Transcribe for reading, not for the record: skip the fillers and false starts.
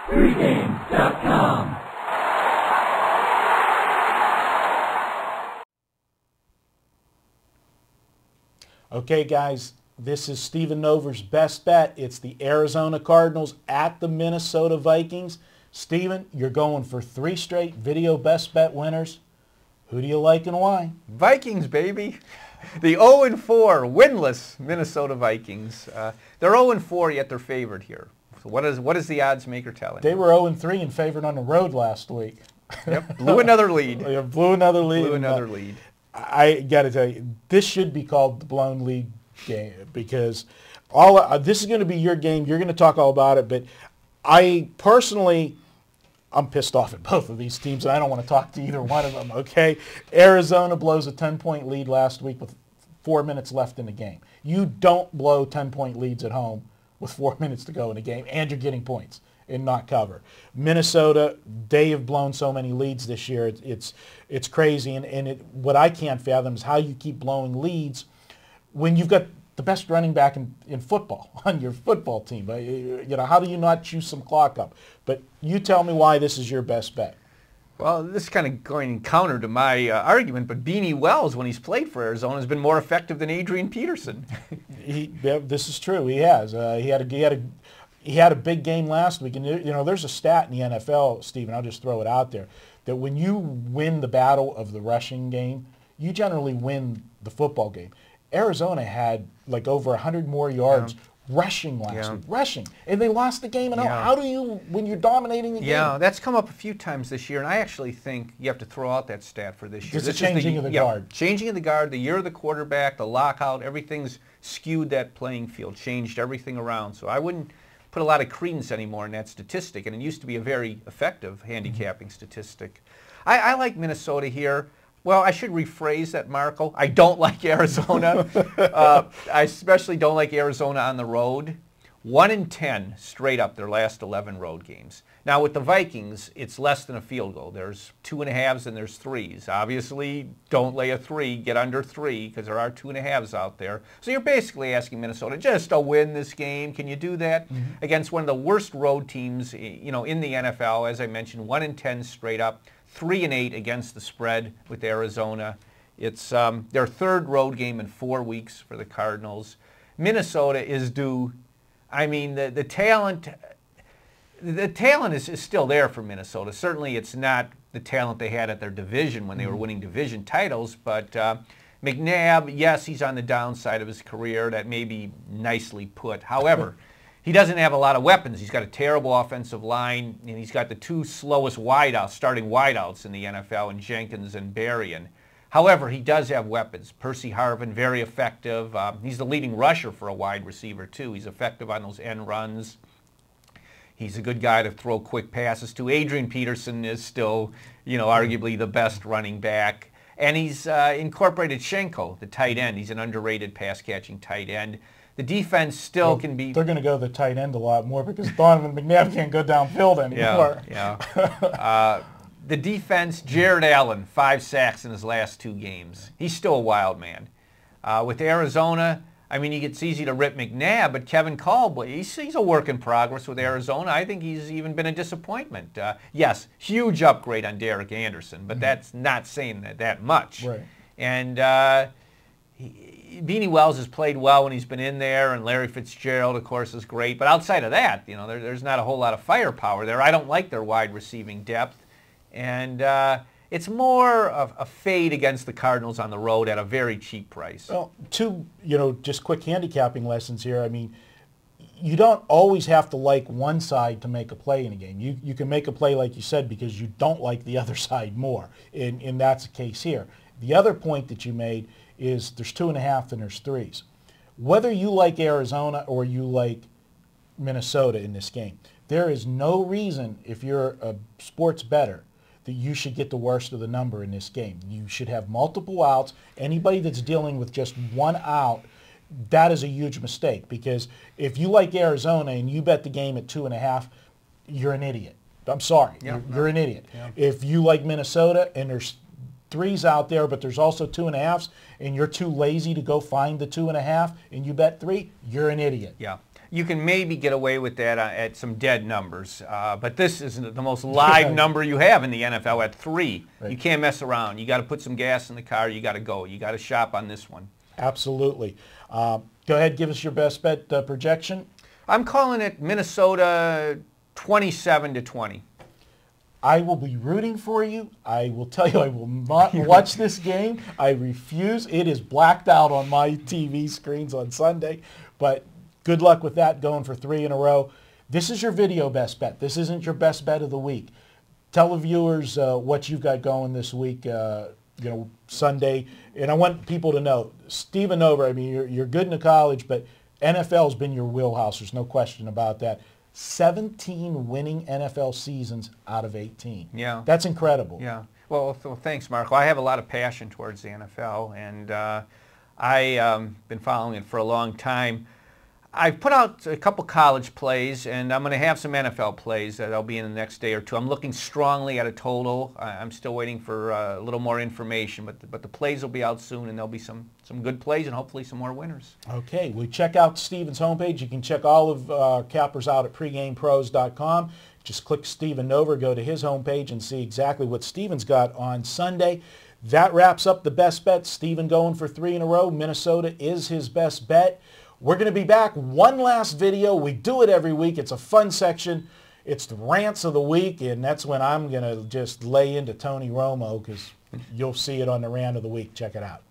Pregame.com. Okay, guys, this is Stephen Nover's best bet. It's the Arizona Cardinals at the Minnesota Vikings. Stephen, you're going for 3 straight video best bet winners. Who do you like and why? Vikings, baby. The 0-4 winless Minnesota Vikings. They're 0-4, yet they're favored here. So what is the odds maker telling? They were 0-3 and favored on the road last week. Yep, blew another lead. Yeah, blew another lead. Blew another lead. I got to tell you, this should be called the blown lead game because this is going to be your game. You're going to talk all about it, but I personally, I'm pissed off at both of these teams, and I don't want to talk to either one of them, okay? Arizona blows a 10-point lead last week with 4 minutes left in the game. You don't blow 10-point leads at home with 4 minutes to go in the game, and you're getting points and not cover. Minnesota, they have blown so many leads this year. It's crazy, and what I can't fathom is how you keep blowing leads when you've got the best running back in football on your football team. You know, how do you not chew some clock up? But you tell me why this is your best bet. Well, this is kind of going counter to my argument, but Beanie Wells, when he's played for Arizona, has been more effective than Adrian Peterson. This is true. He has. He had a big game last week, and you know there's a stat in the NFL, Stephen. I'll just throw it out there that when you win the battle of the rushing game, you generally win the football game. Arizona had like over 100 more yards rushing last week, rushing, and they lost the game. And how do you, when you're dominating the game? Yeah, that's come up a few times this year, and I actually think you have to throw out that stat for this year. It's a changing of the guard. Changing of the guard, the year of the quarterback, the lockout, everything's skewed that playing field, changed everything around. So I wouldn't put a lot of credence anymore in that statistic, and it used to be a very effective handicapping statistic. I like Minnesota here. Well, I should rephrase that, Marco. I don't like Arizona. I especially don't like Arizona on the road. 1-10 straight up their last 11 road games. Now with the Vikings, it's less than a field goal. There's 2.5s and there's 3s. Obviously, don't lay a 3, get under 3 because there are 2.5s out there. So you're basically asking Minnesota just to win this game. Can you do that against one of the worst road teams, you know, in the NFL? As I mentioned, 1-10 straight up, 3-8 against the spread with Arizona. It's their 3rd road game in 4 weeks for the Cardinals. Minnesota is due. I mean, the talent is still there for Minnesota. Certainly it's not the talent they had at their division when they were winning division titles, but McNabb, yes, he's on the downside of his career. That may be nicely put. However, he doesn't have a lot of weapons. He's got a terrible offensive line, and he's got the 2 slowest wideouts, starting wideouts in the NFL, in Jenkins and Berrien. However, he does have weapons. Percy Harvin, very effective. He's the leading rusher for a wide receiver, too. He's effective on those end runs. He's a good guy to throw quick passes to. Adrian Peterson is still, you know, arguably the best running back. And he's incorporated Schenko, the tight end. He's an underrated pass-catching tight end. The defense still can be... They're going to go the tight end a lot more because Donovan McNabb can't go downfield anymore. Yeah. The defense, Jared Allen, 5 sacks in his last 2 games. He's still a wild man. With Arizona, I mean, it's easy to rip McNabb, but Kevin Caldwell, he's a work in progress with Arizona. I think he's even been a disappointment. Yes, huge upgrade on Derek Anderson, but that's not saying that much. Right. And Beanie Wells has played well when he's been in there, and Larry Fitzgerald, of course, is great. But outside of that, you know, there's not a whole lot of firepower there. I don't like their wide receiving depth. And it's more of a fade against the Cardinals on the road at a very cheap price. Well, 2, you know, just quick handicapping lessons here. I mean, you don't always have to like one side to make a play in a game. You can make a play, like you said, because you don't like the other side more, and that's the case here. The other point that you made is there's 2.5 and there's 3s. Whether you like Arizona or you like Minnesota in this game, there is no reason, if you're a sports bettor, that you should get the worst of the number in this game. You should have multiple outs. Anybody that's dealing with just one out, that is a huge mistake, because if you like Arizona and you bet the game at 2.5, you're an idiot. I'm sorry. You're an idiot. Yeah. If you like Minnesota and there's 3s out there, but there's also 2.5s, and you're too lazy to go find the 2.5 and you bet 3, you're an idiot. Yeah. you can maybe get away with that at some dead numbers. But this is the most live number you have in the NFL at 3. Right. You can't mess around. You got to put some gas in the car. You got to go. You got to shop on this one. Absolutely. Go ahead, give us your best bet projection. I'm calling it Minnesota 27-20. I will be rooting for you. I will tell you I will not watch this game. I refuse. It is blacked out on my TV screens on Sunday. But good luck with that, going for 3 in a row. This is your video best bet. This isn't your best bet of the week. Tell the viewers what you've got going this week, Sunday. And I want people to know, Stephen Nover, I mean, you're good in the college, but NFL's been your wheelhouse. There's no question about that. 17 winning NFL seasons out of 18. Yeah. That's incredible. Yeah. Well, thanks, Marco. I have a lot of passion towards the NFL, and I've been following it for a long time. I've put out a couple college plays, and I'm going to have some NFL plays that I'll be in the next day or two. I'm looking strongly at a total. I'm still waiting for a little more information, but the plays will be out soon, and there'll be some good plays and hopefully some more winners. Okay, we check out Stephen's homepage. You can check all of Cappers out at pregamepros.com. Just click Stephen Nover, go to his homepage, and see exactly what Stephen's got on Sunday. That wraps up the best bet. Stephen going for 3 in a row. Minnesota is his best bet. We're going to be back. One last video. We do it every week. It's a fun section. It's the rants of the week, and that's when I'm going to just lay into Tony Romo, because you'll see it on the rant of the week. Check it out.